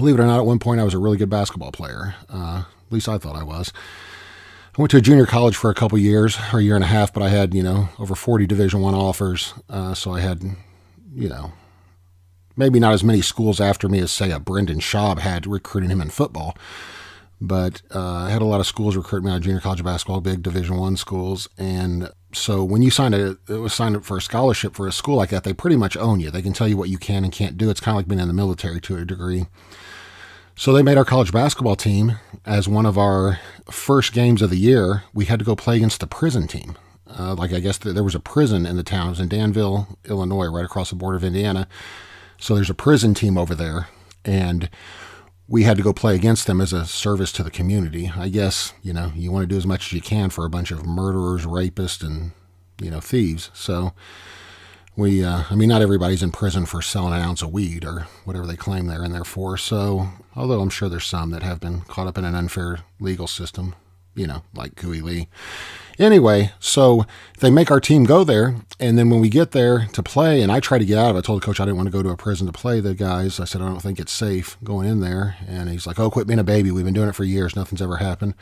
Believe it or not, at one point I was a really good basketball player. At least I thought I was. I went to a junior college for a couple years, or a year and a half, but I had, over 40 Division I offers. So I had, maybe not as many schools after me as, say, a Brendan Schaub had recruiting him in football. But I had a lot of schools recruit me out of junior college basketball, big Division I schools. And so when you sign up for a scholarship for a school like that, they pretty much own you. They can tell you what you can and can't do. It's kind of like being in the military to a degree. So they made our college basketball team as one of our first games of the year. We had to go play against the prison team. I guess there was a prison in the town. It was in Danville, Illinois, right across the border of Indiana. So there's a prison team over there. And we had to go play against them as a service to the community. I guess, you want to do as much as you can for a bunch of murderers, rapists, and, thieves. So not everybody's in prison for selling an ounce of weed or whatever they claim they're in there for. So, although I'm sure there's some that have been caught up in an unfair legal system, like Cooey Lee. Anyway, so they make our team go there, and then when we get there to play, and I try to get out of it, I told the coach I didn't want to go to a prison to play the guys. I said, I don't think it's safe going in there. And he's like, oh, quit being a baby. We've been doing it for years. Nothing's ever happened.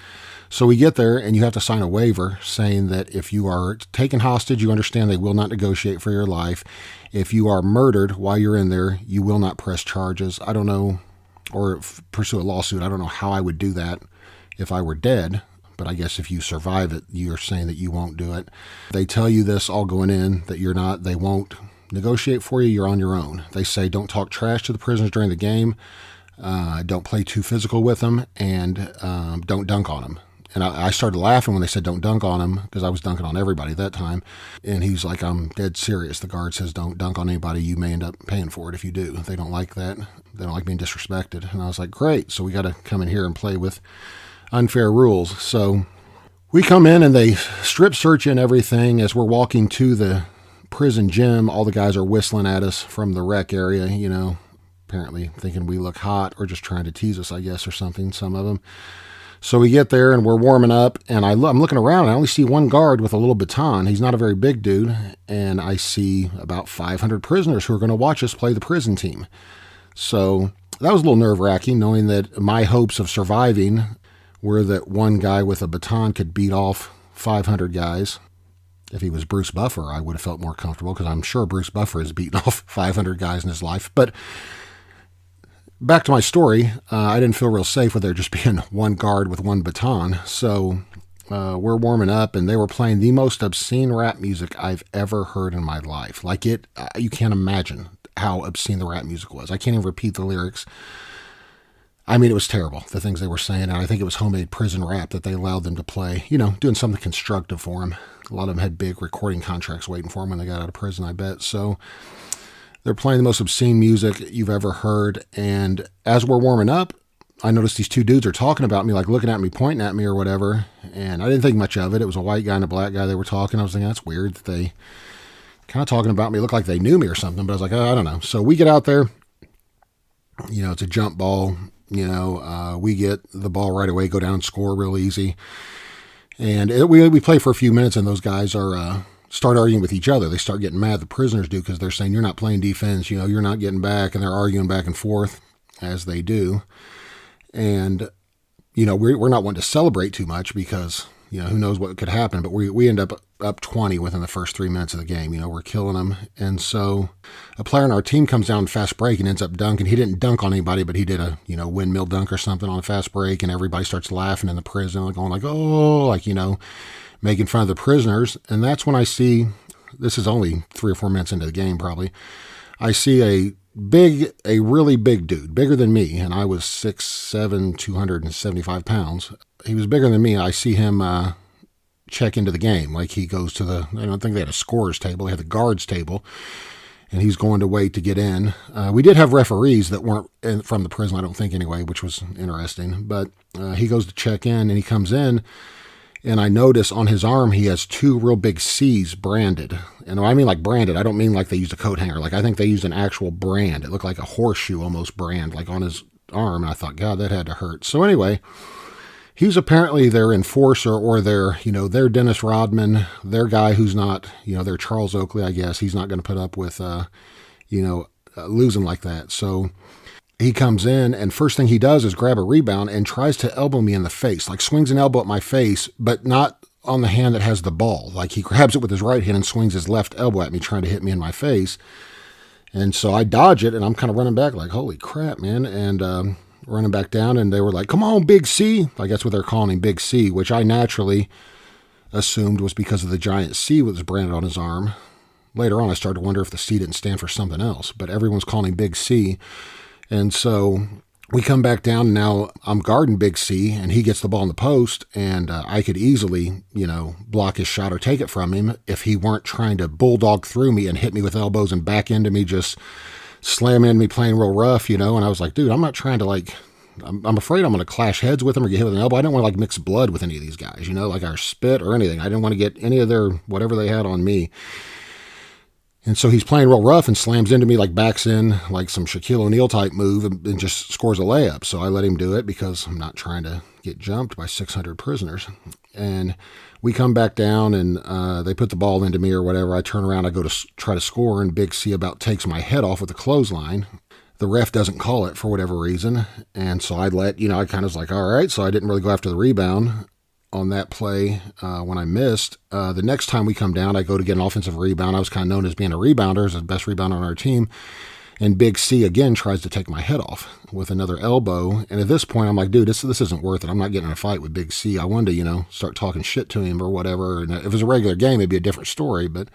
So we get there, and you have to sign a waiver saying that if you are taken hostage, you understand they will not negotiate for your life. If you are murdered while you're in there, you will not press charges. I don't know, or pursue a lawsuit. I don't know how I would do that if I were dead. But I guess if you survive it, you're saying that you won't do it. They tell you this all going in, that they won't negotiate for you. You're on your own. They say don't talk trash to the prisoners during the game. Don't play too physical with them, and don't dunk on them. And I started laughing when they said don't dunk on them, because I was dunking on everybody that time. And he's like, I'm dead serious. The guard says don't dunk on anybody. You may end up paying for it if you do. They don't like that. They don't like being disrespected. And I was like, great. So we got to come in here and play with unfair rules. So we come in and they strip search and everything. As we're walking to the prison gym, all the guys are whistling at us from the rec area, apparently thinking we look hot or just trying to tease us, I guess, or something, some of them. So we get there and we're warming up, and I'm looking around and I only see one guard with a little baton. He's not a very big dude, and I see about 500 prisoners who are going to watch us play the prison team. So that was a little nerve-wracking, knowing that my hopes of surviving were that one guy with a baton could beat off 500 guys. If he was Bruce Buffer, I would have felt more comfortable, because I'm sure Bruce Buffer has beaten off 500 guys in his life. But back to my story, I didn't feel real safe with there just being one guard with one baton. So we're warming up, and they were playing the most obscene rap music I've ever heard in my life. You can't imagine how obscene the rap music was. I can't even repeat the lyrics. It was terrible, the things they were saying, and I think it was homemade prison rap that they allowed them to play, doing something constructive for them. A lot of them had big recording contracts waiting for them when they got out of prison, I bet. So they're playing the most obscene music you've ever heard, and as we're warming up, I noticed these two dudes are talking about me, like looking at me, pointing at me or whatever, and I didn't think much of it. It was a white guy and a black guy they were talking. I was thinking, that's weird that they kind of talking about me, looked like they knew me or something, but I was like, I don't know. So we get out there, it's a jump ball. We get the ball right away, go down and score real easy. And we play for a few minutes, and those guys start arguing with each other. They start getting mad, the prisoners do, because they're saying, you're not playing defense, you're not getting back, and they're arguing back and forth, as they do. And, we're not wanting to celebrate too much, because, who knows what could happen, but we end up 20 within the first 3 minutes of the game. We're killing them. And so a player on our team comes down fast break and ends up dunking. He didn't dunk on anybody, but he did a, windmill dunk or something on a fast break, and everybody starts laughing in the prison, going like, oh, making fun of the prisoners. And that's when I see, this is only 3 or 4 minutes into the game probably, I see a really big dude, bigger than me, and I was 6'7", 275 pounds. He was bigger than me. I see him check into the game. Like, he goes to I don't think they had a scorer's table. They had the guards table, and he's going to wait to get in. We did have referees that weren't from the prison, I don't think anyway, which was interesting. But he goes to check in, and he comes in, and I notice on his arm he has 2 real big C's branded. And I mean like branded, I don't mean like they used a coat hanger. Like, I think they used an actual brand. It looked like a horseshoe almost brand, like on his arm. And I thought, God, that had to hurt. So anyway, he's apparently their enforcer, or their Dennis Rodman, their guy who's not, their Charles Oakley, I guess. He's not going to put up with, losing like that. So he comes in, and first thing he does is grab a rebound and tries to elbow me in the face, like swings an elbow at my face, but not on the hand that has the ball. Like he grabs it with his right hand and swings his left elbow at me, trying to hit me in my face. And so I dodge it, and I'm kind of running back like, holy crap, man. And running back down, and they were like, come on, Big C. Like that's what they're calling him, Big C, which I naturally assumed was because of the giant C that was branded on his arm. Later on, I started to wonder if the C didn't stand for something else, but everyone's calling him Big C. And so we come back down, and now I'm guarding Big C, and he gets the ball in the post, and I could easily, block his shot or take it from him if he weren't trying to bulldog through me and hit me with elbows and back into me, just slamming into me, playing real rough, And I was like, dude, I'm not trying to, I'm afraid I'm going to clash heads with him or get hit with an elbow. I didn't want to, mix blood with any of these guys, or spit or anything. I didn't want to get any of their whatever they had on me. And so he's playing real rough and slams into me, backs in, some Shaquille O'Neal type move and just scores a layup. So I let him do it because I'm not trying to get jumped by 600 prisoners. And we come back down, and they put the ball into me or whatever. I turn around, I go to try to score, and Big C about takes my head off with a clothesline. The ref doesn't call it for whatever reason. And so I let, I kind of was like, all right. So I didn't really go after the rebound on that play when I missed. The next time we come down, I go to get an offensive rebound. I was kind of known as being a rebounder, as the best rebounder on our team. And Big C again tries to take my head off with another elbow. And at this point, I'm like, dude, this isn't worth it. I'm not getting in a fight with Big C. I wanted to, start talking shit to him or whatever. And if it was a regular game, it'd be a different story. But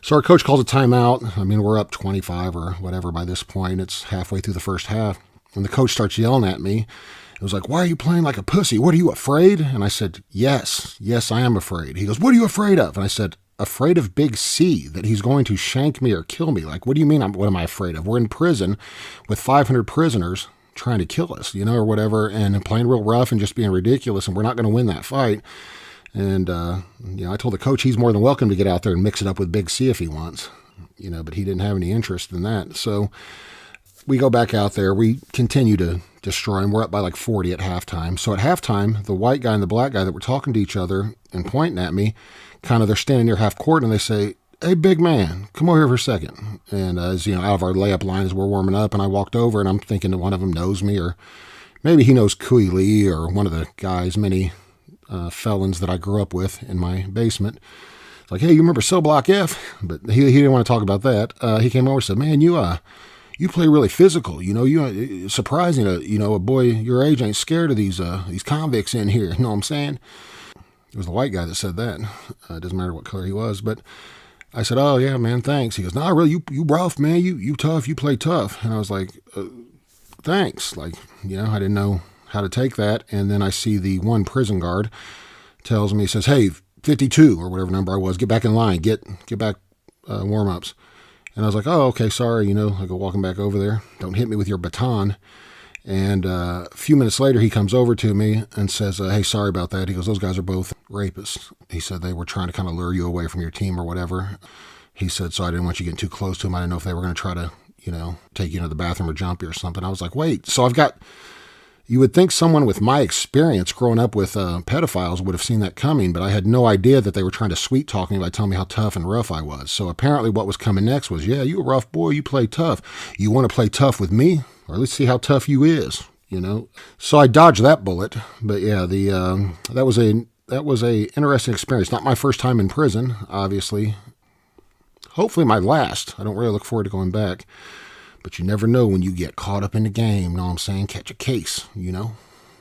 so our coach calls a timeout. I mean, we're up 25 or whatever by this point. It's halfway through the first half. And the coach starts yelling at me. It was like, why are you playing like a pussy? What, are you afraid? And I said, yes, I am afraid. He goes, what are you afraid of? And I said, afraid of Big C, that he's going to shank me or kill me. Like, what do you mean? What am I afraid of? We're in prison with 500 prisoners trying to kill us, or whatever, and playing real rough and just being ridiculous, and we're not going to win that fight. And, I told the coach he's more than welcome to get out there and mix it up with Big C if he wants, but he didn't have any interest in that. So we go back out there. We continue to destroy him. We're up by 40 at halftime. So at halftime, the white guy and the black guy that were talking to each other and pointing at me, they're standing near half court, and they say, hey, big man, come over here for a second. And as, out of our layup line as we're warming up, and I walked over, and I'm thinking that one of them knows me, or maybe he knows Kui Lee or one of the guys, many felons that I grew up with in my basement. It's like, hey, you remember Cell Block F? But he didn't want to talk about that. He came over and said, man, you play really physical. You surprising. A boy your age ain't scared of these convicts in here. You know what I'm saying? It was the white guy that said that. It doesn't matter what color he was. But I said, oh, yeah, man, thanks. He goes, nah, really, you rough, man. You tough. You play tough. And I was like, thanks. I didn't know how to take that. And then I see the one prison guard tells me, he says, hey, 52 or whatever number I was, get back in line. Get back warm-ups. And I was like, oh, okay, sorry, I go walking back over there. Don't hit me with your baton. And a few minutes later, he comes over to me and says, hey, sorry about that. He goes, those guys are both rapists. He said they were trying to kind of lure you away from your team or whatever. He said, so I didn't want you getting too close to them. I didn't know if they were going to try to, take you into the bathroom or jump you or something. I was like, wait, so you would think someone with my experience growing up with pedophiles would have seen that coming, but I had no idea that they were trying to sweet talk me by telling me how tough and rough I was. So apparently what was coming next was, yeah, you a rough boy, you play tough. You want to play tough with me? Or let's see how tough you is, So I dodged that bullet, but yeah, that was a interesting experience. Not my first time in prison, obviously. Hopefully my last. I don't really look forward to going back. But you never know when you get caught up in the game, know what I'm saying? Catch a case,